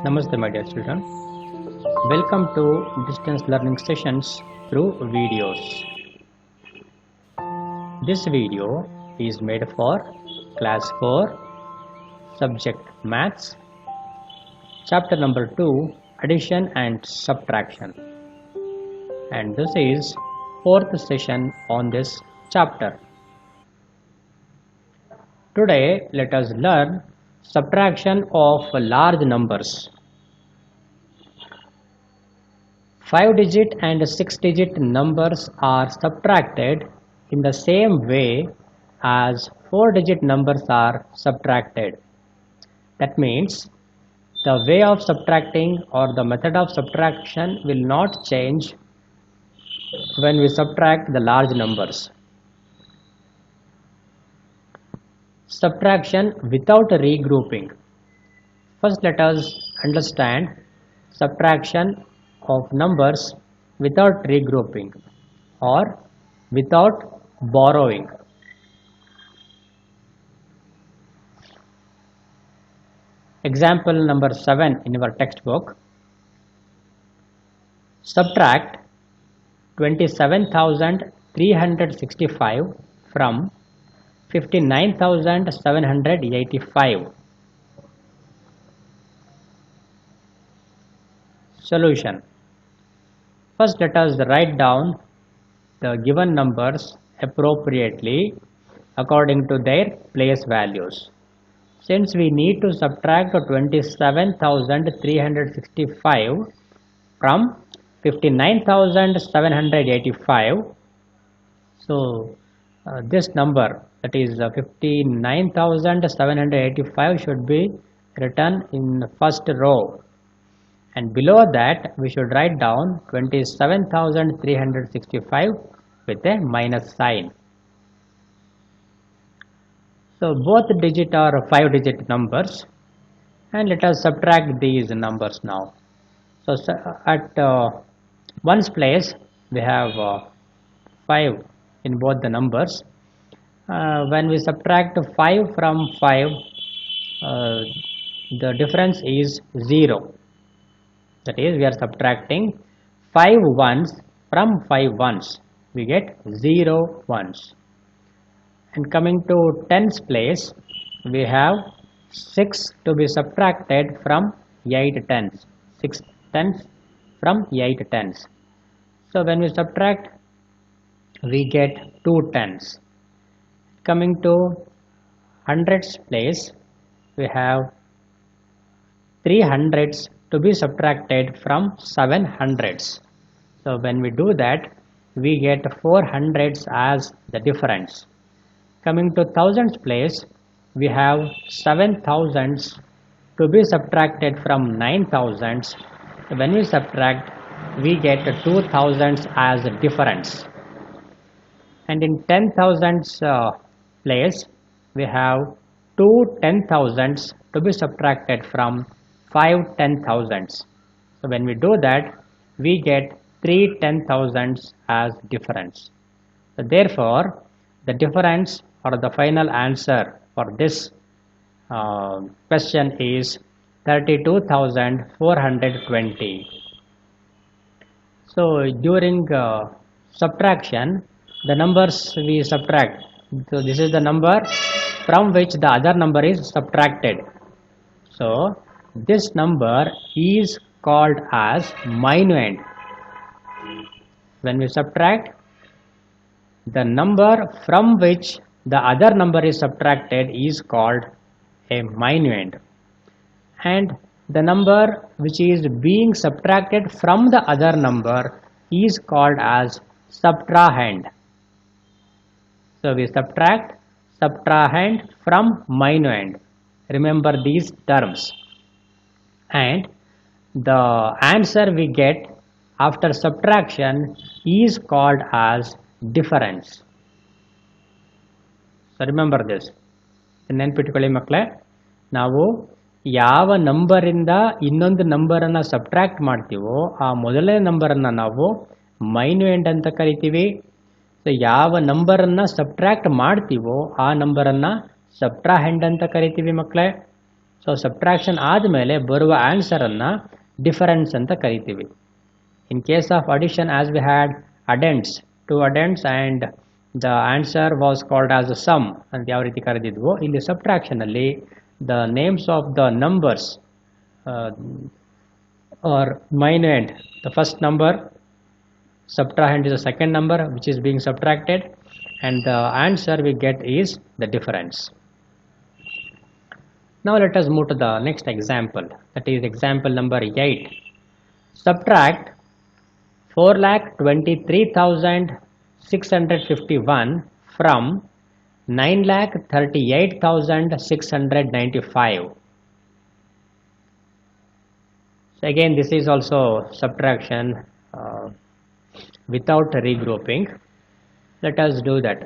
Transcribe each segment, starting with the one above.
Namaste my dear children. Welcome to distance learning sessions through videos. This video is made for class 4 subject maths chapter number 2 addition and subtraction, and this is fourth session on this chapter. Today let us learn subtraction of large numbers. 5-digit and 6-digit numbers are subtracted in the same way as 4-digit numbers are subtracted. That means the way of subtracting or the method of subtraction will not change when we subtract the large numbers. Subtraction without regrouping. First let us understand subtraction of numbers without regrouping or without borrowing. Example number 7 in your textbook. Subtract 27,365 from 59,785. Solution. First let us write down the given numbers appropriately according to their place values. Since we need to subtract 27,365 from 59,785, so this number, that is 59,785, should be written in the first row, and below that we should write down 27,365 with a minus sign. So both digit are 5-digit numbers, and let us subtract these numbers now. So at ones place we have 5 in both the numbers. When we subtract 5 from 5, the difference is 0. That is, we are subtracting 5 ones from 5 ones. We get 0 ones. And coming to tens place, we have 6 to be subtracted from 8 tens. 6 tens from 8 tens. So when we subtract, we get 2 tens. Coming to hundreds place, we have 3 hundreds to be subtracted from 7 hundreds. So when we do that, we get 4 hundreds as the difference. Coming to thousands place, we have 7 thousands to be subtracted from 9 thousands. When we subtract, we get 2 thousands as a difference. And in 10 thousands place, we have 2 10,000s to be subtracted from 5 10,000s. So when we do that, we get 3 10,000s as difference. So therefore, the difference or the final answer for this question is 32,420. So during subtraction, the numbers we subtract. So this is the number from which the other number is subtracted. So this number is called as minuend. When we subtract, the number from which the other number is subtracted is called a minuend, and the number which is being subtracted from the other number is called as subtrahend. So we subtract subtrahend from minuend. Remember these terms. And the answer we get after subtraction is called as difference. So remember this. ನೆನಪಿಟ್ಕೊಳ್ಳಿ ಮಕ್ಕಳೇ, ನಾವು ಯಾವ ನಂಬರಿಂದ ಇನ್ನೊಂದು ನಂಬರನ್ನು subtract ಮಾಡ್ತೀವೋ ಆ ಮೊದಲನೇ ನಂಬರನ್ನು ನಾವು ಮೈನ್ಯೂಯೆಂಟ್ ಅಂತ ಕರಿತೀವಿ. ಸೊ ಯಾವ ನಂಬರನ್ನು ಸಬ್ಟ್ರಾಕ್ಟ್ ಮಾಡ್ತೀವೋ ಆ ನಂಬರನ್ನು ಸಬ್ಟ್ರಾಹೆಂಡ್ ಅಂತ ಕರಿತೀವಿ ಮಕ್ಕಳೇ. ಸೊ ಸಬ್ಟ್ರಾಕ್ಷನ್ ಆದಮೇಲೆ ಬರುವ ಆನ್ಸರನ್ನು ಡಿಫರೆನ್ಸ್ ಅಂತ ಕರಿತೀವಿ. In case of addition as we had addends, 2 addends and the answer was called as a sum ಅಂತ ಯಾವ ರೀತಿ ಕರೆದಿದ್ವೋ, ಇಲ್ಲಿ ಸಬ್ಟ್ರಾಕ್ಷನಲ್ಲಿ the names of the numbers are minuend. The first number subtrahend is the second number which is being subtracted, and the answer we get is the difference. Now let us move to the next example, that is example number 8. Subtract 4,23,651 from 9,38,695. So again, this is also subtraction without regrouping. Let us do that.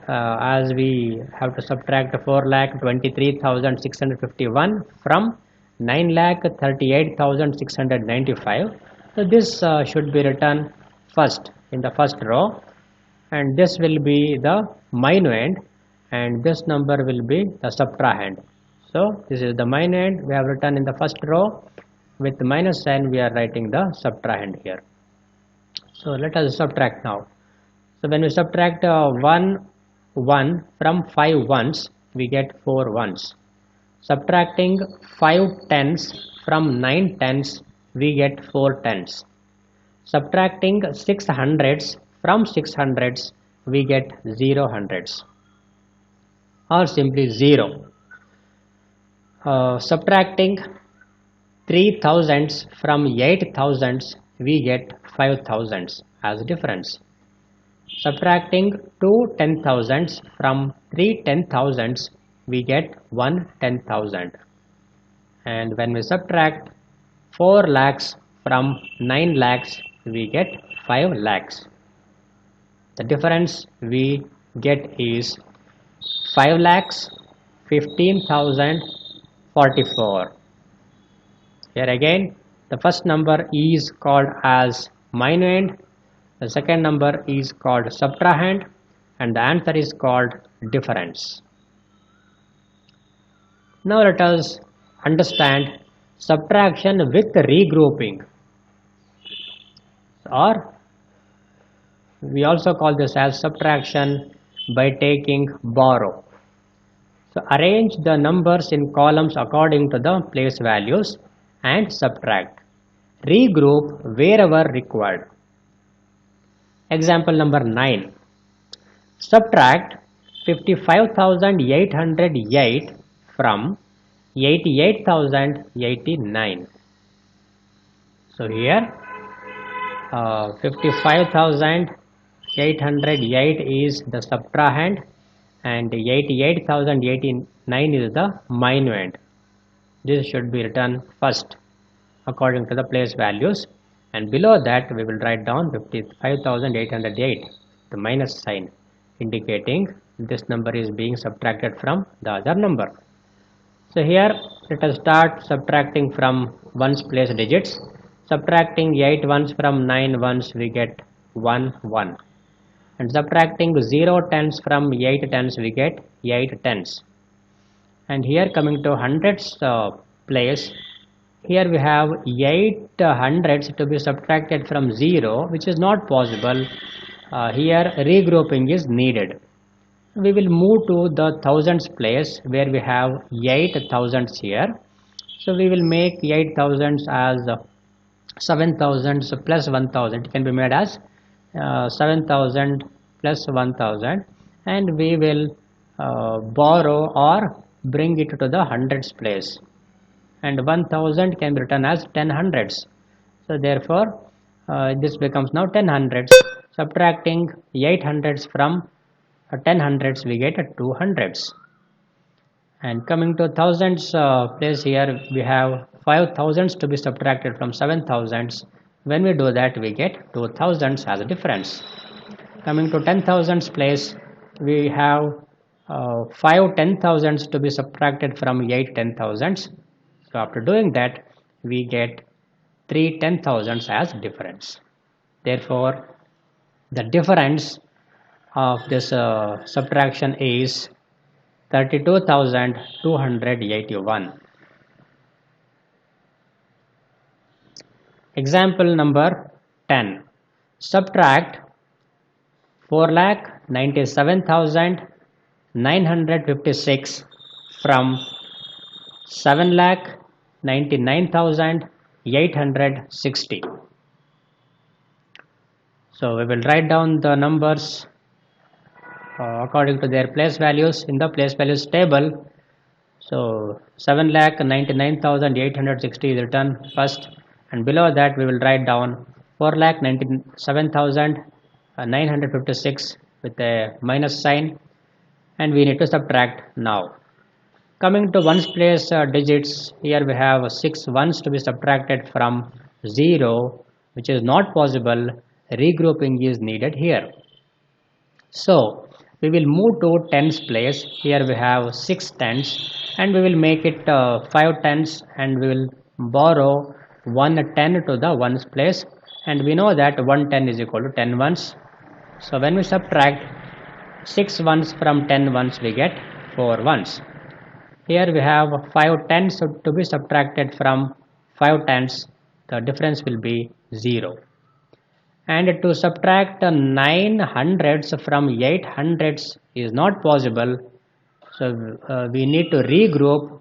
As we have to subtract 4,23,651 from 9,38,695. So this should be written first in the first row, and this will be the minuend, and this number will be the subtrahend. So this is the minuend we have written in the first row. With minus sign we are writing the subtrahend here. So let us subtract now. So when we subtract 1 from 5 ones, we get 4 ones. Subtracting 5 tens from 9 tens, we get 4 tens. Subtracting 6 hundreds from 6 hundreds, we get 0 hundreds, or simply 0. Subtracting 3 thousands from 8 thousands, we get 5 thousands as difference. Subtracting 2 10,000s from 3 10,000s, we get 1 10,000. And when we subtract 4 lakhs from 9 lakhs, we get 5 lakhs. The difference we get is 5 lakhs 15,044. Here again, the first number is called as minuend, the second number is called subtrahend, and the answer is called difference. Now let us understand subtraction with regrouping, or we also call this as subtraction by taking borrow. So arrange the numbers in columns according to the place values and subtract. Regroup wherever required. Example number 9. Subtract 55,808 from 88,089. So here 55,808 is the subtrahend, and 88,089 is the minuend. This should be written first according to the place values, and below that we will write down 55,808, the minus sign indicating this number is being subtracted from the other number. So here let us start subtracting from ones place digits. Subtracting 8 ones from 9 ones, we get 1 1, and subtracting 0 tens from 8 tens, we get 8 tens. And here coming to hundreds place, here we have 8 hundreds to be subtracted from 0, which is not possible. Here regrouping is needed. We will move to the thousands place, where we have 8 thousands here. So we will make 8 thousands as 7 thousands plus 1,000. It can be made as 7,000 plus 1,000, and we will borrow or bring it to the hundreds place, and 1,000 can be written as 10 hundreds. So therefore this becomes now 10 hundreds. Subtracting 8 hundreds from 10 hundreds, we get 2 hundreds. And coming to thousands place, here we have 5 thousands to be subtracted from 7 thousands. When we do that, we get 2 thousands as a difference. Coming to 10 thousands place, we have 5 10,000s to be subtracted from 8 10,000s. So after doing that, we get 3 10,000s as difference. Therefore the difference of this subtraction is 32,281. Example number 10. Subtract 4,97,956 from 7,99,860. So we will write down the numbers according to their place values in the place values table. So 7,99,860 is written first, and below that we will write down 4,97,956 with a minus sign, and we need to subtract now. Coming to ones place digits, here we have 6 ones to be subtracted from 0, which is not possible. Regrouping is needed here. So we will move to tens place. Here we have 6 tens, and we will make it 5 tens, and we will borrow 1 10 to the ones place, and we know that 1 10 is equal to 10 ones. So when we subtract 6 ones from 10 ones, we get 4 ones. Here we have 5 tens to be subtracted from 5 tens. The difference will be 0. And to subtract 9 hundreds from 8 hundreds is not possible. So we need to regroup.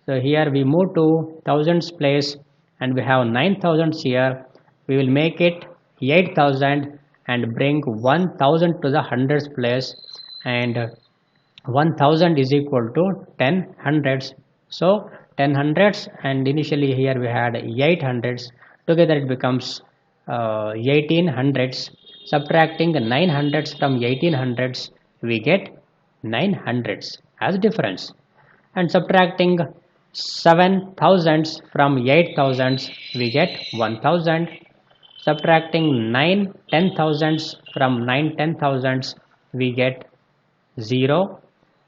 So here we move to thousands place, and we have 9 thousands here. We will make it 8,000 and bring 1,000 to the hundreds place, and 1,000 is equal to 10 hundreds. So 10 hundreds, and initially here we had 8 hundreds. Together it becomes 18 hundreds. Subtracting 9 hundreds from 18 hundreds, we get 9 hundreds as difference. And subtracting 7 thousands from 8 thousands, we get 1,000. Subtracting 9 10 thousands from 9 10 thousands, we get 0.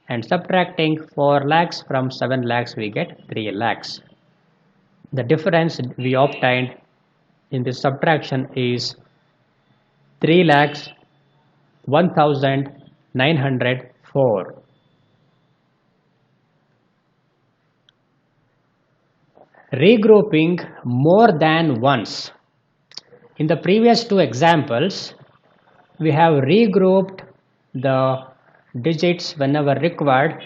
And subtracting 4 lakhs from 7 lakhs, we get 3 lakhs. The difference we obtained in this subtraction is 3,01,904. Regrouping more than once. In the previous two examples, we have regrouped the digits whenever required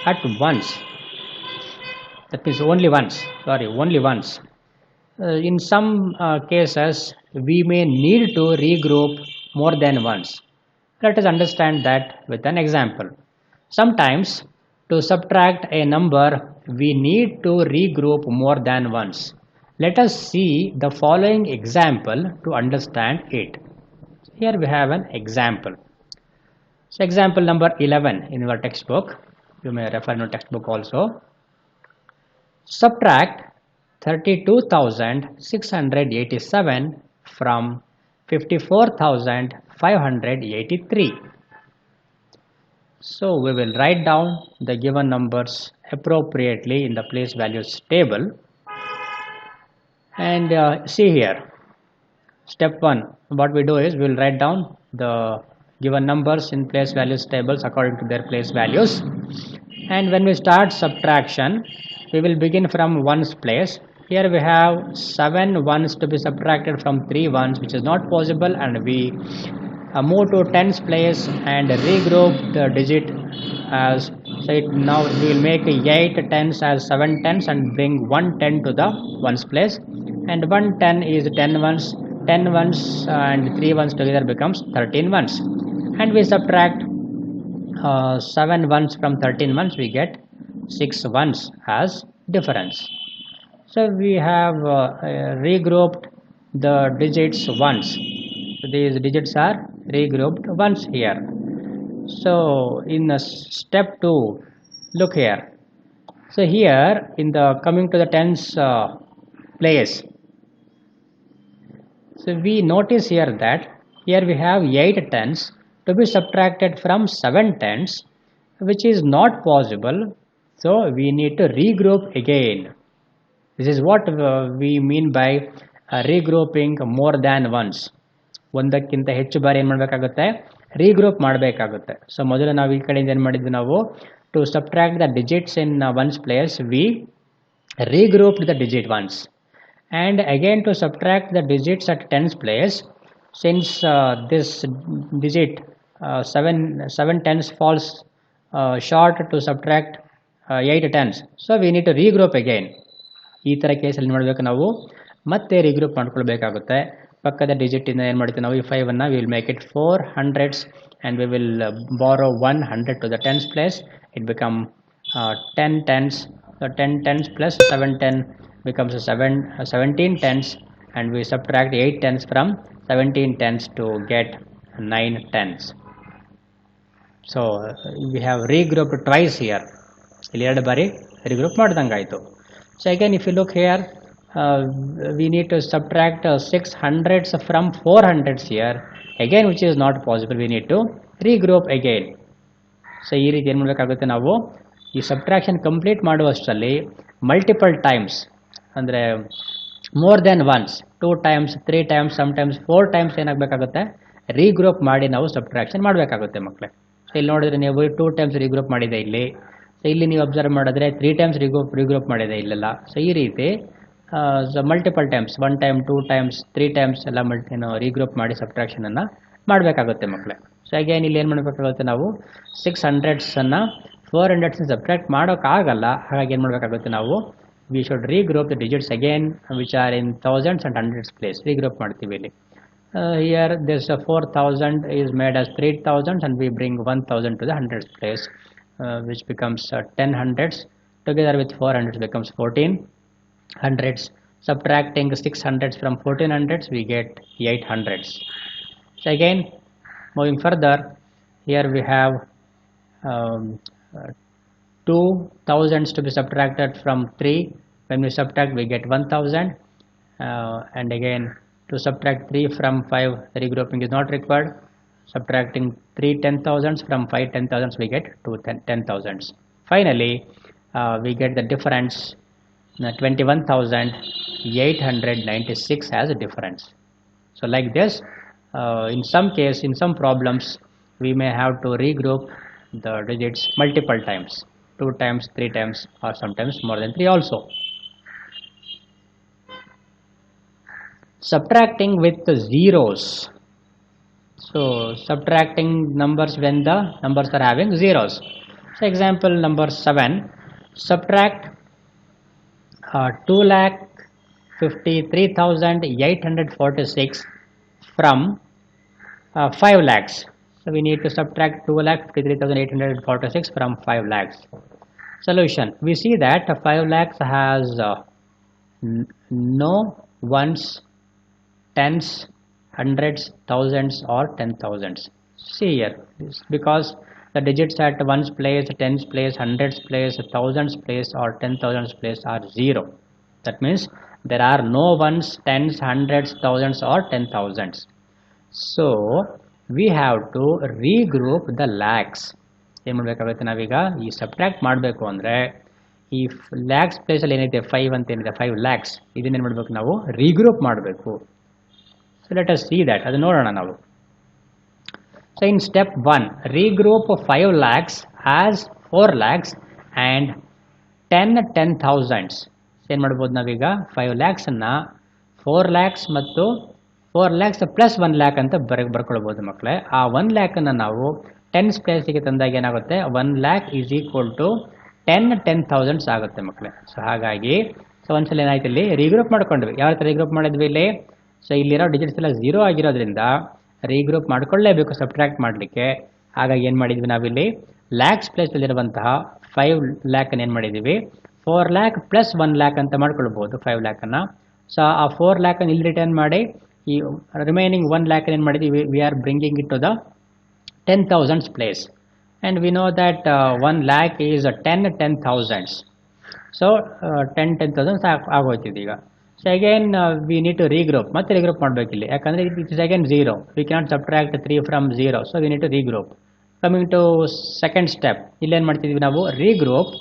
at once. That means only once. In some cases, we may need to regroup more than once. Let us understand that with an example. Sometimes, to subtract a number, we need to regroup more than once. Let us see the following example to understand it. Here we have an example. So example number 11 in your textbook. You may refer to textbook also. Subtract 32,687 from 54,583. So we will write down the given numbers appropriately in the place values table. And see here, step 1, what we do is we will write down the given numbers in place values tables according to their place values. And when we start subtraction, we will begin from ones place. Here we have 7 ones to be subtracted from 3 ones, which is not possible, and we move to tens place and regroup the digit as, so now we will make 8 tens as 7 tens and bring 1 10 to the ones place, and 1 10 is 10 ones, 10 ones and 3 ones together becomes 13 ones, and we subtract 7 ones from 13 ones, we get 6 ones as difference. So we have regrouped the digits once. So these digits are regrouped once here. So in step 2, look here. So here in the coming to the tens place, so we notice here that here we have 8 tens to be subtracted from 7 tens, which is not possible. So we need to regroup again. This is what we mean by regrouping more than once. ಒಂದಕ್ಕಿಂತ ಹೆಚ್ಚು ಬಾರಿ ಏನು ಮಾಡಬೇಕಾಗುತ್ತೆ, ರೀಗ್ರೂಪ್ ಮಾಡಬೇಕಾಗುತ್ತೆ. So ಮೊದಲು ನಾವು ಈ ಕಡೆಯಿಂದ ಏನು ಮಾಡಿದ್ವಿ, ನಾವು to subtract the digits in ones place we regrouped the digit once, and again to subtract the digits at tens place, since this digit 7 tens falls short to subtract 8 tens, so we need to regroup again. ಈ ಥರ ಕೇಸಲ್ಲಿ ಮಾಡಬೇಕು, ನಾವು ಮತ್ತೆ ರೀಗ್ರೂಪ್ ಮಾಡ್ಕೊಳ್ಬೇಕಾಗುತ್ತೆ. ಪಕ್ಕದ ಡಿಜಿಟಿಂದ ಏನು ಮಾಡ್ತೀವಿ ನಾವು, ಈ 5 we will make it 4 hundreds and we will borrow 100 to the tens place. It become 10 tens. So 10 tens plus 7 10 becomes 17 tens, and we subtract 8 tens from 17 tens to get 9 tens. So we have regrouped twice here. ಇಲ್ಲಿ 2 ಬಾರಿ regroup ಮಾಡಿದಂಗಾಯಿತು. So again, if you look here, we need to subtract 600s from 400s here, again which is not possible. We need to regroup again. So ಈ ರೀತಿ ಏನು ಮಾಡಬೇಕಾಗುತ್ತೆ, ನಾವು ಈ subtraction complete ಮಾಡುವಷ್ಟರಲ್ಲಿ multiple times, ಅಂದರೆ more than once, 2 times 3 times sometimes 4 times ಏನಾಗಬೇಕಾಗುತ್ತೆ, ರೀಗ್ರೂಪ್ ಮಾಡಿ ನಾವು subtraction ಮಾಡಬೇಕಾಗುತ್ತೆ ಮಕ್ಕಳೇ. ಸೊ ಇಲ್ಲಿ ನೋಡಿದ್ರೆ ನೀವು 2 times ರೀಗ್ರೂಪ್ ಮಾಡಿದೆ ಇಲ್ಲಿ. ಸೊ ಇಲ್ಲಿ ನೀವು ಅಬ್ಸರ್ವ್ ಮಾಡಿದ್ರೆ 3 times ರೀಗ್ರೂಪ್ ಮಾಡಿದೆ ಇಲ್ಲೆಲ್ಲ. ಸೊ ಈ ರೀತಿ multiple times 1 time 2 times 3 times ಎಲ್ಲ ರೀಗ್ರೂಪ್ ಮಾಡಿ ಸಬ್ಟ್ರಾಕ್ಷನನ್ನು ಮಾಡಬೇಕಾಗುತ್ತೆ ಮಕ್ಕಳೇ. ಸೊ ಅಗೇನ್ ಇಲ್ಲಿ ಏನು ಮಾಡಬೇಕಾಗುತ್ತೆ, ನಾವು 600s 400s ಸಬ್ಟ್ರಾಕ್ಟ್ ಮಾಡೋಕ್ಕಾಗಲ್ಲ. ಹಾಗಾಗಿ ಏನು ಮಾಡಬೇಕಾಗುತ್ತೆ, ನಾವು we should regroup the digits again which are in thousands and hundreds place. Regroup ಮಾಡ್ತೀವಿ ಇಲ್ಲಿ. Here this 4000 is made as 3000 and we bring 1000 to the hundreds place, which becomes 10 hundreds. Together with 400s becomes 14 hundreds. Subtracting 600s from 1400s, we get 800s. So again, moving further, here we have 2000s to be subtracted from 3. When we subtract, we get 1000. And again, to subtract 3 from 5, the regrouping is not required. Subtracting 3 10,000s from 5 10,000s, we get 2 10,000s. Finally, we get the difference, 21,896 as a difference. So like this, in some case, in some problems, we may have to regroup the digits multiple times, 2 times 3 times, or sometimes more than 3 also. Subtracting with the zeros. So subtracting numbers when the numbers are having zeros. So example number 7, subtract 2,53,846 from 5 lakhs. So we need to subtract 2,53,846 from 5 lakhs. Solution. We see that 5 lakhs has no ones, tens, hundreds, thousands or 10,000s. See here, because the digits at ones place, tens place, hundreds place, thousands place or 10,000s place are 0. That means there are no ones, tens, hundreds, thousands or 10,000s. So we have to regroup the lakhs. ಏನು ಮಾಡಬೇಕಾಗುತ್ತೆ, ನಾವೀಗ ಈ subtract ಮಾಡಬೇಕು ಅಂದರೆ ಈ ಲ್ಯಾಕ್ಸ್ ಪ್ಲೇಸಲ್ಲಿ ಏನಿದೆ 5 ಅಂತ ಏನಿದೆ, 5 lakhs, ಇದನ್ನೇನು ಮಾಡಬೇಕು, ನಾವು ರೀಗ್ರೂಪ್ ಮಾಡಬೇಕು. So let us see that, ಅದು ನೋಡೋಣ ನಾವು. So in step 1, regroup 5 lakhs as 4 lakhs and 10,000s. ಏನು ಮಾಡ್ಬೋದು ನಾವೀಗ, 5 lakhsನ್ನು 4 lakhs ಮತ್ತು 4 lakhs ಪ್ಲಸ್ 1 lakh ಅಂತ ಬರ್ಕೊಳ್ಬೋದು ಮಕ್ಕಳೇ. ಆ 1 lakhನ್ನು ನಾವು ಟೆನ್ಸ್ ಪ್ಲೇಸಿಗೆ ತಂದಾಗ ಏನಾಗುತ್ತೆ, 1 lakh is equal to 10,000s ಆಗುತ್ತೆ ಮಕ್ಕಳೇ. ಸೊ ಹಾಗಾಗಿ ಸೊ ಒಂದ್ಸಲ ಏನಾಯ್ತು, ಇಲ್ಲಿ ರೀಗ್ರೂಪ್ ಮಾಡ್ಕೊಂಡ್ವಿ. ಯಾವ ರೀತಿ ರೀಗ್ರೂಪ್ ಮಾಡಿದ್ವಿ ಇಲ್ಲಿ, ಸೊ ಇಲ್ಲಿರೋ ಡಿಜಿಟ್ಸ್ ಎಲ್ಲ 0 ಆಗಿರೋದ್ರಿಂದ ರೀಗ್ರೂಪ್ ಮಾಡ್ಕೊಳ್ಳೇಬೇಕು ಸಬ್ಟ್ರಾಕ್ಟ್ ಮಾಡಲಿಕ್ಕೆ. ಹಾಗಾಗಿ ಏನು ಮಾಡಿದ್ವಿ ನಾವಿಲ್ಲಿ, ಲ್ಯಾಕ್ಸ್ ಪ್ಲೇಸಲ್ಲಿರುವಂತಹ 5 lakh ಏನು ಮಾಡಿದ್ದೀವಿ, 4 lakh ಪ್ಲಸ್ 1 lakh ಅಂತ ಮಾಡ್ಕೊಳ್ಬೋದು 5 lakhನ್ನು. ಸೊ ಆ 4 lakh ಇಲ್ಲಿ ರಿಟರ್ನ್ ಮಾಡಿ ಈ ರಿಮೈನಿಂಗ್ 1 lakh ಏನು ಮಾಡಿದ್ದೀವಿ, we are bringing it to the 10,000s place, and we know that 1 lakh is 10,000s. So 10,000s ಆಗೋಯ್ತಿದೆ ಈಗ. So again we need to regroup, ಮತ್ತೆ ರೀಗ್ರೂಪ್ ಮಾಡಬೇಕಿಲ್ಲಿ, ಯಾಕಂದರೆ it is again 0. We cannot subtract 3 from 0, so we need to regroup. Coming to second step, ಇಲ್ಲೇನು ಮಾಡ್ತಿದ್ವಿ ನಾವು, ರೀಗ್ರೂಪ್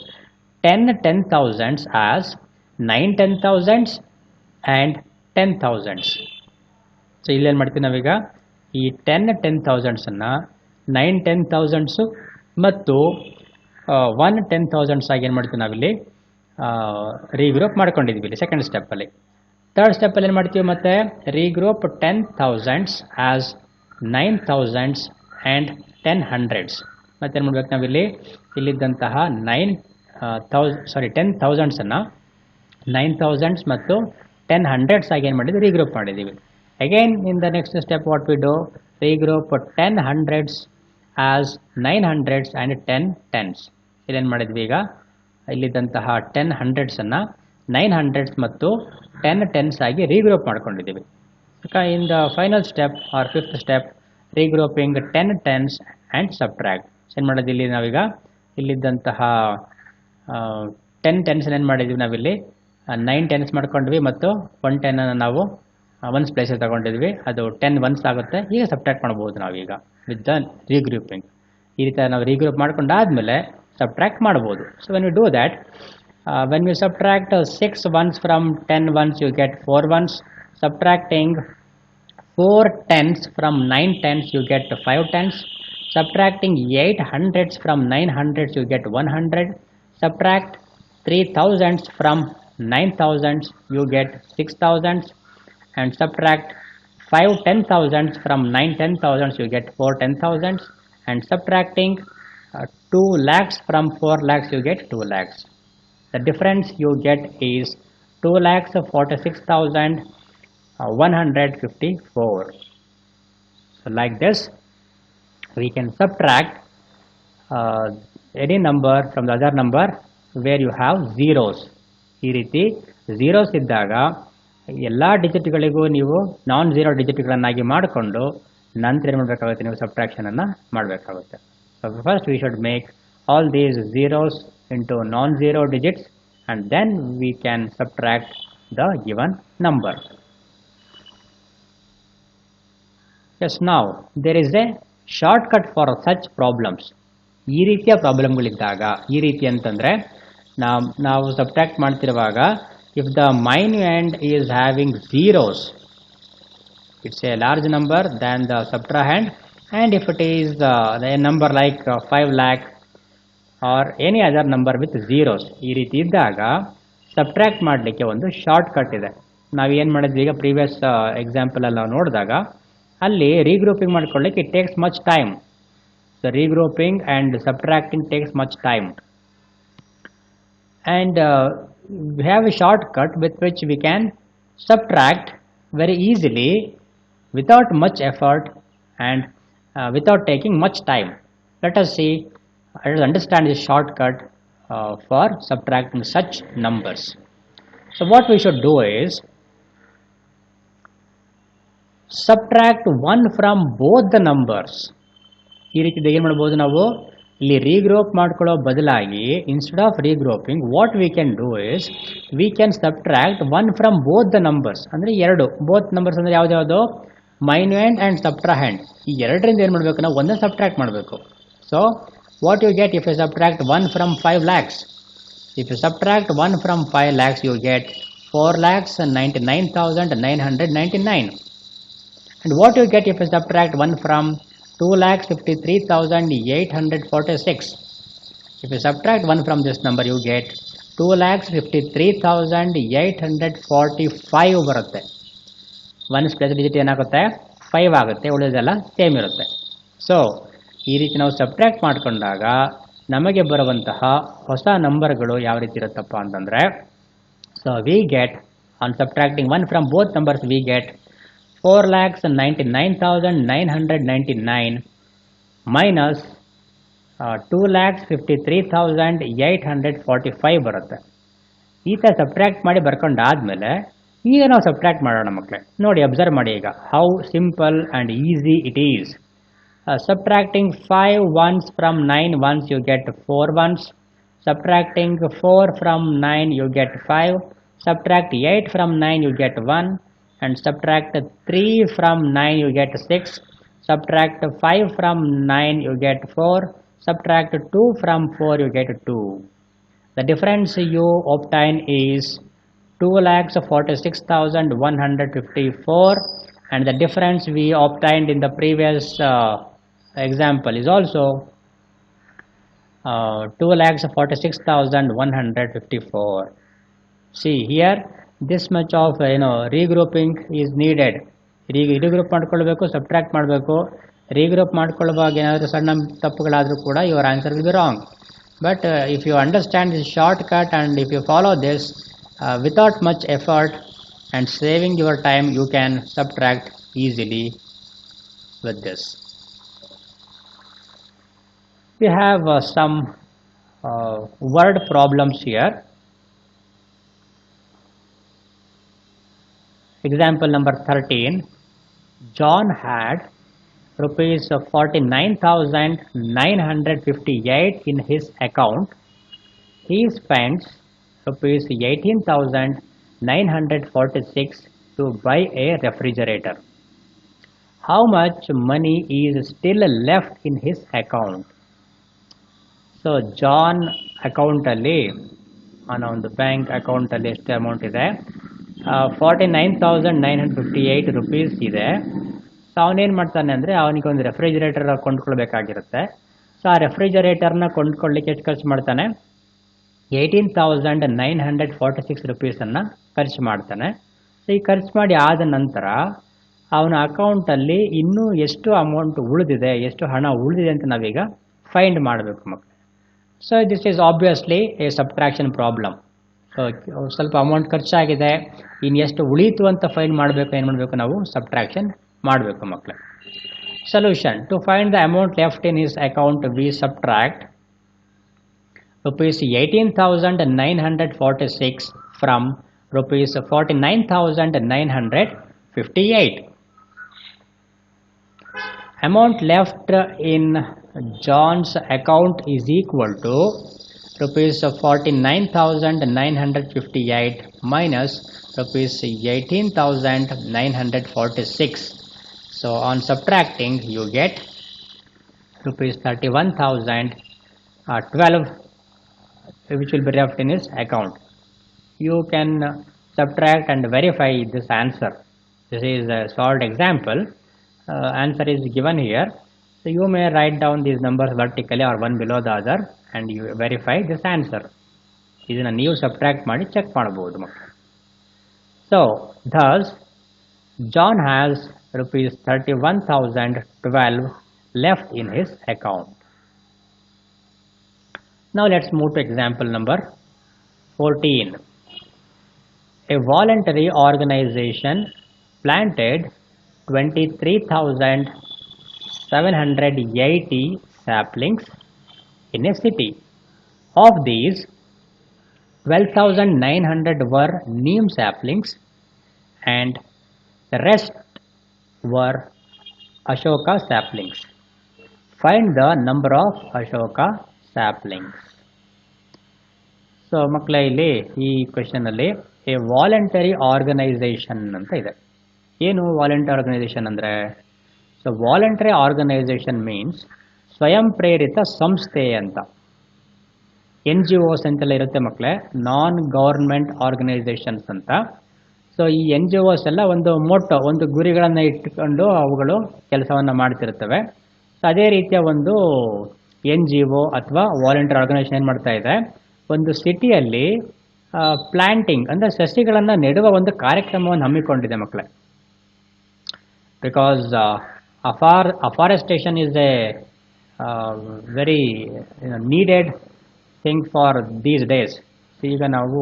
10,000s as 9 10,000s and 10,000s. So ಇಲ್ಲೇನು ಮಾಡ್ತೀವಿ ನಾವೀಗ, ಈ 10,000s 9 10,000s ಮತ್ತು 1 10,000s ಆಗಿ ಏನು ಮಾಡ್ತೀವಿ ನಾವಿಲ್ಲಿ ರೀಗ್ರೂಪ್ ಮಾಡ್ಕೊಂಡಿದ್ವಿ ಇಲ್ಲಿ ಸೆಕೆಂಡ್ ಸ್ಟೆಪ್ಪಲ್ಲಿ. ಥರ್ಡ್ ಸ್ಟೆಪ್ಪಲ್ಲಿ ಏನು ಮಾಡ್ತೀವಿ ಮತ್ತೆ ರೀಗ್ರೂಪ್ 10,000s as 9,000s and 10,100s. ಮತ್ತೇನು ಮಾಡ್ಬೇಕು ನಾವಿಲ್ಲಿ ಇಲ್ಲಿದ್ದಂತಹ 10,000ಸನ್ನು 9,000s ಮತ್ತು 10,100s ಆಗಿ ಏನು ಮಾಡಿದ್ವಿ ರೀಗ್ರೂಪ್ ಮಾಡಿದ್ದೀವಿ. Again in the next step what we do regroup 10,100s as 900s and 10,10s. ಇಲ್ಲೇನು ಮಾಡಿದ್ವಿ ಈಗ ಇಲ್ಲಿದ್ದಂತಹ 10,100ಸನ್ನು 900s ಮತ್ತು 10,10s ಆಗಿ ರೀಗ್ರೂಪ್ ಮಾಡ್ಕೊಂಡಿದ್ದೀವಿ. In the final step or fifth step regrouping 10,10s and subtract. ಏನು ಮಾಡೋದು ಇಲ್ಲಿ ನಾವೀಗ ಇಲ್ಲಿದ್ದಂತಹ 10,10s ಏನು ಮಾಡಿದ್ವಿ ನಾವಿಲ್ಲಿ 9,10s ಮಾಡ್ಕೊಂಡ್ವಿ ಮತ್ತು 1,10 ನಾವು ಒನ್ಸ್ ಪ್ಲೇಸಲ್ಲಿ ತಗೊಂಡಿದ್ವಿ, ಅದು 10 ಒನ್ಸ್ ಆಗುತ್ತೆ. ಈಗ ಸಬ್ಟ್ರಾಕ್ಟ್ ಮಾಡ್ಬೋದು ನಾವೀಗ ವಿತ್ ದ ರೀಗ್ರೂಪಿಂಗ್. ಈ ರೀತಿ ನಾವು ರೀಗ್ರೂಪ್ ಮಾಡ್ಕೊಂಡಾದ್ಮೇಲೆ ಸಬ್ಟ್ರಾಕ್ಟ್ ಮಾಡ್ಬೋದು. So when you do that, when you subtract 6 ones from 10 ones you get 4 ones. Subtracting 4 10s from 9 10s you get 5 10s. Subtracting 8 hundreds from 9 hundreds you get 100. Subtract 3,000s from 9,000s you get 6,000s. And subtract 5 10,000s from 9 10,000s you get 4 10,000s. And subtracting 2 lakhs from 4 lakhs you get 2 lakhs. The difference you get is 2,46,154. So like this we can subtract any number from the other number where you have zeros. ಈ ರೀತಿ zeros ಇದ್ದಾಗ ಎಲ್ಲ ಡಿಜಿಟ್ಗಳಿಗೂ ನೀವು non zero ಡಿಜಿಟ್ಗಳನ್ನಾಗಿ ಮಾಡಿಕೊಂಡು ನಂತರ ಏನು ಮಾಡಬೇಕಾಗುತ್ತೆ, ನೀವು ಸಬ್ಟ್ರಾಕ್ಷನನ್ನು ಮಾಡಬೇಕಾಗುತ್ತೆ. So first we should make all these zeros into non-zero digits and then we can subtract the given number. Yes, now there is a shortcut for such problems. ಈ ರೀತಿಯ ಪ್ರಾಬ್ಲಮ್ಗಳಿದ್ದಾಗ, ಈ ರೀತಿ ಅಂತಂದರೆ ನಾವು subtract ಮಾಡ್ತಿರುವಾಗ if the minuend is having zeros, it's a large number than the subtrahend, and if it is a number like 5 lakh or any other number with zeros, ಈ ರೀತಿ ಇದ್ದಾಗ subtract ಮಾಡಲಿಕ್ಕೆ ಒಂದು ಶಾರ್ಟ್ ಕಟ್ ಇದೆ. ನಾವು ಏನು ಮಾಡಿದ್ವಿ ಈಗ ಪ್ರೀವಿಯಸ್ ಎಕ್ಸಾಂಪಲಲ್ಲಿ ನಾವು ನೋಡಿದಾಗ ಅಲ್ಲಿ ರೀಗ್ರೂಪಿಂಗ್ ಮಾಡ್ಕೊಳ್ಳಿಕ್ಕೆ it takes much time. So regrouping and subtracting takes much time, and we have a shortcut with which we can subtract very easily without much effort and without taking much time. Let us see, let us understand this shortcut for subtracting such numbers. So what we should do is subtract 1 from both the numbers. ಈ ರೀತಿ ಏನು ಮಾಡಬಹುದು ನಾವು ಇಲ್ಲಿ regroup ಮಾಡ್ಕೊಳ್ಳೋ ಬದಲಾಗಿ instead of regrouping what we can do is we can subtract 1 from both the numbers. ಅಂದರೆ ಎರಡು ಬೋತ್ ನಂಬರ್ಸ್ ಅಂದರೆ ಯಾವ್ದು ಮೈನ್ಯೂಯೆಂಡ್ ಆ್ಯಂಡ್ ಸಬ್ಟ್ರಾಹೆಂಡ್. ಈ ಎರಡರಿಂದ ಏನು ಮಾಡಬೇಕು, ನಾವು ಒಂದನ್ನು ಸಬ್ಟ್ರಾಕ್ಟ್ ಮಾಡಬೇಕು. So what you get if you subtract 1 from 5 lakhs? If you subtract 1 from 5 lakhs you get 4,99,999. And what you get if you subtract 1 from 2,53,846? If you subtract 1 from this number you get 2,53,845 ಬರುತ್ತೆ. 1 plus digit ಏನಾಗುತ್ತೆ 5 ಆಗುತ್ತೆ, ಉಳಿದೆಲ್ಲ same ಇರುತ್ತೆ. So ಈ ರೀತಿ ನಾವು subtract ಮಾಡಿಕೊಂಡಾಗ ನಮಗೆ ಬರುವಂತಹ ಹೊಸ ನಂಬರ್ಗಳು ಯಾವ ರೀತಿ ಇರುತ್ತಪ್ಪ ಅಂತಂದರೆ, so we get on subtracting 1 from both numbers we get 4,99,999 minus 2,53,845 ಬರುತ್ತೆ. ಈ ಥರ ಸಬ್ಟ್ರಾಕ್ಟ್ ಮಾಡಿ ಬರ್ಕೊಂಡಾದ್ಮೇಲೆ ಈಗ ನಾವು ಸಬ್ಟ್ರಾಕ್ಟ್ ಮಾಡೋಣ ಮಕ್ಕಳೇ. ನೋಡಿ ಅಬ್ಸರ್ವ್ ಮಾಡಿ ಈಗ how simple and easy it is. Subtracting 5 ones from 9 ones you get 4 ones. Subtracting 4 from 9 you get 5. Subtract 8 from 9 you get 1. And subtract 3 from 9 you get 6. Subtract 5 from 9 you get 4. Subtract 2 from 4 you get 2. The difference you obtain is 2,46,154, and the difference we obtained in the previous example is also 2,46,154. See here this much of regrouping is needed. Regroup ಮಾಡ್ಕೊಳ್ಬೇಕು, subtract ಮಾಡಬೇಕು. Regroup ಮಾಡ್ಕೊಳ್ಳುವಾಗ ಏನಾದರೂ ಸಣ್ಣ ತಪ್ಪುಗಳಾದರೂ ಕೂಡ your answer will be wrong. But if you understand this short cut and if you follow this without much effort and saving your time, you can subtract easily with this. We have some word problems here. Example number 13. John had rupees 49,958 in his account. He spends rupees 18,946 to buy a refrigerator. How much money is still left in his account? So John account ಅಲ್ಲಿ ಒಂದು bank account ಅಲ್ಲಿ ಎಷ್ಟು amount ಇದೆ? 49,958 rupees ಇದೆ. So ಅವನೇನು ಮಾಡ್ತಾನೆ ಅಂದರೆ ಅವನಿಗೆ ಒಂದು ರೆಫ್ರಿಜರೇಟರ್ ಕೊಂಡ್ಕೊಳ್ಬೇಕಾಗಿರುತ್ತೆ. ಸೊ ಆ ರೆಫ್ರಿಜರೇಟರ್ನ ಕೊಂಡ್ಕೊಳ್ಳಿಕ್ಕೆ ಎಷ್ಟು ಖರ್ಚು ಮಾಡ್ತಾನೆ? 18,946 ರುಪೀಸನ್ನು ಖರ್ಚು ಮಾಡ್ತಾನೆ. ಸೊ ಈ ಖರ್ಚು ಮಾಡಿ ಆದ ನಂತರ ಅವನ ಅಕೌಂಟಲ್ಲಿ ಇನ್ನೂ ಎಷ್ಟು ಅಮೌಂಟ್ ಉಳಿದಿದೆ, ಎಷ್ಟು ಹಣ ಉಳಿದಿದೆ ಅಂತ ನಾವೀಗ ಫೈಂಡ್ ಮಾಡಬೇಕು ಮಕ್ಕಳು. So this is obviously A subtraction problem. So ಸ್ವಲ್ಪ ಅಮೌಂಟ್ ಖರ್ಚಾಗಿದೆ, ಇನ್ನು ಎಷ್ಟು ಉಳೀತು ಅಂತ ಫೈಂಡ್ ಮಾಡಬೇಕು. ಏನು ಮಾಡಬೇಕು ನಾವು? ಸಬ್ಟ್ರಾಕ್ಷನ್ ಮಾಡಬೇಕು ಮಕ್ಕಳು. Solution: to find the amount left in his account we subtract rupees 18,946 from rupees 49,958. Amount left in John's account is equal to rupees 49,958 minus rupees 18,946. So on subtracting you get rupees 31,012 which will be left in his account. You can subtract and verify this answer. This is a solved example. Answer is given here. So you may write down these numbers vertically or one below the other and you verify this answer. ಇದನ್ನು ನೀವು subtract ಮಾಡಿ check ಮಾಡಬಹುದು ಮಕ್ಕಳು. So thus John has rupees 31,012 left in his account. Now let's move to example number 14. A voluntary organization planted 23,780 saplings in a city. Of these, 12,900 were neem saplings and the rest were Ashoka saplings. Find the number of Ashoka saplings. So ಮಕ್ಕಳ ಇಲ್ಲಿ ಈ question ಅಲ್ಲಿ A voluntary organisation ಅಂತ ಇದೆ. ಏನು voluntary organisation ಅಂದರೆ? So voluntary organisation means ಸ್ವಯಂ ಪ್ರೇರಿತ ಸಂಸ್ಥೆ ಅಂತ. NGOs ಅಂತೆಲ್ಲ ಇರುತ್ತೆ ಮಕ್ಕಳೇ, ನಾನ್ ಗವರ್ಮೆಂಟ್ ಆರ್ಗನೈಸೇಷನ್ಸ್ ಅಂತ. ಸೊ ಈ NGOs ಎಲ್ಲ ಒಂದು ಮೊಟ್ಟೋ, ಒಂದು ಗುರಿಗಳನ್ನು ಇಟ್ಟುಕೊಂಡು ಅವುಗಳು ಕೆಲಸವನ್ನು ಮಾಡ್ತಿರ್ತವೆ. ಸೊ ಅದೇ ರೀತಿಯ ಒಂದು NGO ಅಥವಾ ವಾಲಂಟರಿ ಆರ್ಗನೈಸೇಷನ್ ಏನು ಮಾಡ್ತಾ ಇದೆ, ಒಂದು ಸಿಟಿಯಲ್ಲಿ ಪ್ಲಾಂಟಿಂಗ್ ಅಂದರೆ ಸಸಿಗಳನ್ನು ನೆಡುವ ಒಂದು ಕಾರ್ಯಕ್ರಮವನ್ನು ಹಮ್ಮಿಕೊಂಡಿದೆ ಮಕ್ಕಳೇ. Because afforestation is A very needed thing for these days. ಈಗ ನಾವು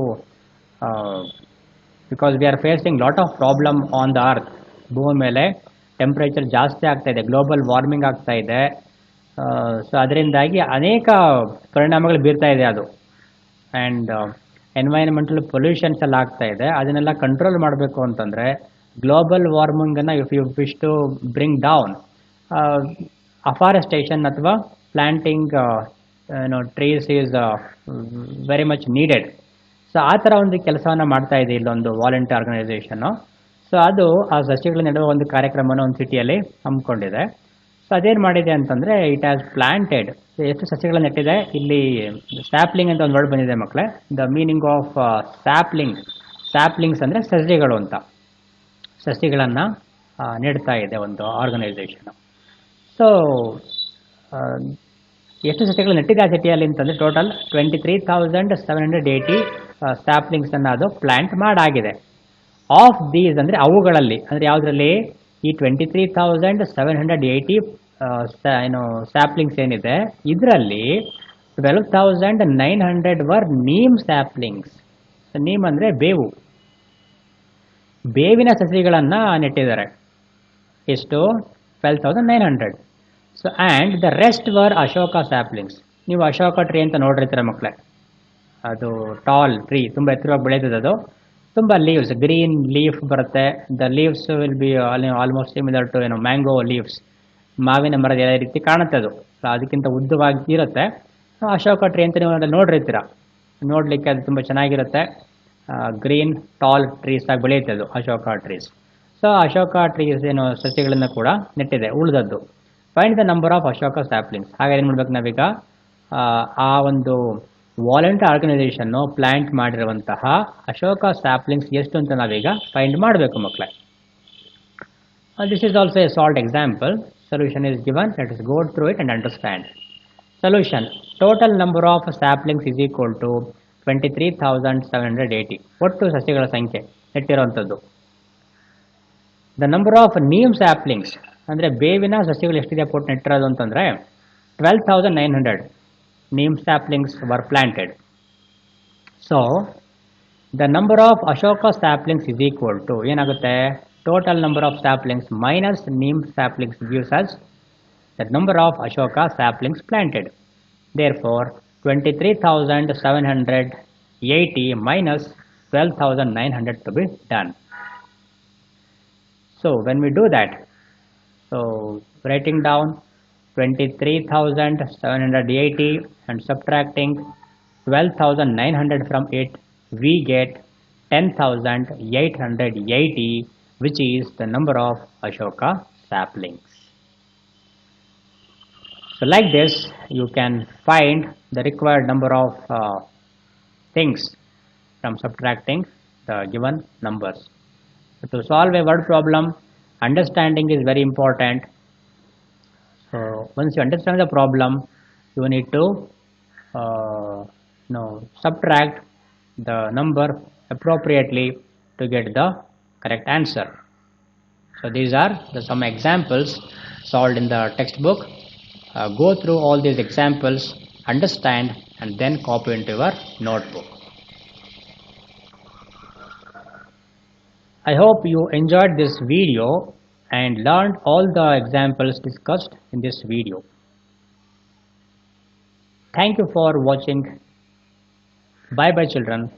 because we are facing lot of problem on the earth. ಭೂಮಿ ಮೇಲೆ ಟೆಂಪ್ರೇಚರ್ ಜಾಸ್ತಿ ಆಗ್ತಾ ಇದೆ, ಗ್ಲೋಬಲ್ ವಾರ್ಮಿಂಗ್ ಆಗ್ತಾ ಇದೆ. ಸೊ ಅದರಿಂದಾಗಿ ಅನೇಕ ಪರಿಣಾಮಗಳು ಬೀರ್ತಾ ಇದೆ ಅದು. ಆ್ಯಂಡ್ ಎನ್ವೈರನ್ಮೆಂಟಲ್ ಪೊಲ್ಯೂಷನ್ಸ್ ಎಲ್ಲ ಆಗ್ತಾ ಇದೆ. ಅದನ್ನೆಲ್ಲ ಕಂಟ್ರೋಲ್ ಮಾಡಬೇಕು ಅಂತಂದರೆ ಗ್ಲೋಬಲ್ ವಾರ್ಮಿಂಗನ್ನು if you wish to bring down, afforestation ಅಥವಾ planting trees is very much needed. So ಆ ಥರ ಒಂದು ಕೆಲಸವನ್ನು ಮಾಡ್ತಾ ಇದೆ ಇಲ್ಲೊಂದು ವಾಲಂಟರಿ ಆರ್ಗನೈಸೇಷನ್ನು. ಸೊ ಅದು ಆ ಸಸಿಗಳು ನೆಡುವ ಒಂದು ಕಾರ್ಯಕ್ರಮವನ್ನು ಒಂದು ಸಿಟಿಯಲ್ಲಿ ಹಮ್ಮಿಕೊಂಡಿದೆ. ಸೊ ಅದೇನು ಮಾಡಿದೆ ಅಂತಂದರೆ ಇಟ್ ಹ್ಯಾಸ್ ಪ್ಲಾಂಟೆಡ್. ಎಷ್ಟು ಸಸಿಗಳನ್ನು ನೆಟ್ಟಿದೆ? ಇಲ್ಲಿ ಸ್ಯಾಪ್ಲಿಂಗ್ ಅಂತ ಒಂದು ವರ್ಡ್ ಬಂದಿದೆ ಮಕ್ಕಳೇ. ದ ಮೀನಿಂಗ್ ಆಫ್ ಸ್ಯಾಪ್ಲಿಂಗ್ಸ್ ಅಂದರೆ ಸಸಿಗಳು ಅಂತ. ಸಸಿಗಳನ್ನು ನೆಡ್ತಾ ಇದೆ ಒಂದು ಆರ್ಗನೈಸೇಷನ್. ಸೊ ಎಷ್ಟು ಸಸಿಗಳು ನೆಟ್ಟಿದೆ ಆ ಸಿಟಿಯಲ್ಲಿ ಅಂತಂದರೆ ಟೋಟಲ್ 23,780 ಸ್ಯಾಪ್ಲಿಂಗ್ಸ್ ಅನ್ನು ಅದು ಪ್ಲಾಂಟ್ ಮಾಡಾಗಿದೆ. ಆಫ್ ದೀಸ್ ಅಂದರೆ ಅವುಗಳಲ್ಲಿ, ಅಂದರೆ ಯಾವುದರಲ್ಲಿ ಈ 23,780 ಏನು ಸ್ಯಾಪ್ಲಿಂಗ್ಸ್ ಏನಿದೆ ಇದರಲ್ಲಿ 12,900 ವರ್ ನೀಮ್ ಸ್ಯಾಪ್ಲಿಂಗ್ಸ್. ನೀಮ್ ಅಂದರೆ ಬೇವು, ಬೇವಿನ ಸಸಿಗಳನ್ನು ನೆಟ್ಟಿದ್ದಾರೆ. ಎಷ್ಟು? 12,900. So and the rest var Ashoka saplings. ನೀವು ಅಶೋಕ ಟ್ರೀ ಅಂತ ನೋಡಿರ್ತೀರ ಮಕ್ಕಳೇ, ಅದು ಟಾಲ್ ಟ್ರೀ, ತುಂಬ ಎತ್ತರವಾಗಿ ಬೆಳೀತದೆ. ಅದು ತುಂಬ ಲೀವ್ಸ್, ಗ್ರೀನ್ ಲೀಫ್ ಬರುತ್ತೆ. The leaves will be almost similar to mango leaves, ಮಾವಿನ ಮರದ ಎಲೆ ರೀತಿ ಕಾಣುತ್ತೆ ಅದು. ಸೊ ಅದಕ್ಕಿಂತ ಉದ್ದವಾಗಿ ಇರುತ್ತೆ. ಅಶೋಕ ಟ್ರೀ ಅಂತ ನೀವು ನೋಡಿರ್ತೀರ, ನೋಡಲಿಕ್ಕೆ ಅದು ತುಂಬ ಚೆನ್ನಾಗಿರುತ್ತೆ. ಗ್ರೀನ್ ಟಾಲ್ ಟ್ರೀಸ್ ಆಗಿ ಬೆಳೆಯುತ್ತೆ ಅದು Ashoka trees. So Ashoka trees ಸಸ್ಯಗಳನ್ನು ಕೂಡ ನೆಟ್ಟಿದೆ ಉಳಿದದ್ದು. Find the number of ashoka saplings. ಹಾಗೆ ಏನು ಮಾಡ್ಬೇಕು ನಾವೀಗ, ಆ ಒಂದು ವಾಲಂಟರಿ ಆರ್ಗನೈಸೇಷನ್ನು ಪ್ಲಾಂಟ್ ಮಾಡಿರುವಂತಹ ಅಶೋಕ ಸ್ಯಾಪ್ಲಿಂಗ್ಸ್ ಎಷ್ಟು ಅಂತ ನಾವೀಗ ಫೈಂಡ್ ಮಾಡಬೇಕು ಮಕ್ಕಳೇ. This is also A salt example. Solution is given. Let us go through it and understand. Solution: total number of saplings is equal to 23,780. ಒಟ್ಟು ಸಸ್ಯಗಳ ಸಂಖ್ಯೆ ನೆಟ್ಟಿರುವಂಥದ್ದು. The number of neem saplings ಅಂದರೆ ಬೇವಿನ ಸಸ್ಯಗಳು ಎಷ್ಟಿದೆ ಪೊಟ್ಟು ನೆಟ್ಟಿರೋದು ಅಂತಂದರೆ 12,900 neem saplings were planted. So the number of ashoka saplings is equal to ಏನಾಗುತ್ತೆ, total number of saplings minus neem saplings gives us the number of Ashoka saplings planted. Therefore, 23,780 minus 12,900 to be done. So when we do that, so writing down 23,780 and subtracting 12,900 from it, we get 10,880, which is the number of Ashoka saplings. So like this, you can find the required number of things from subtracting the given numbers. So to solve a word problem, understanding is very important. So once you understand the problem, you need to subtract the number appropriately to get the correct answer. So these are some examples solved in the textbook. Go through all these examples, understand, and then copy into your notebook. I hope you enjoyed this video and learned all the examples discussed in this video. Thank you for watching. Bye bye children.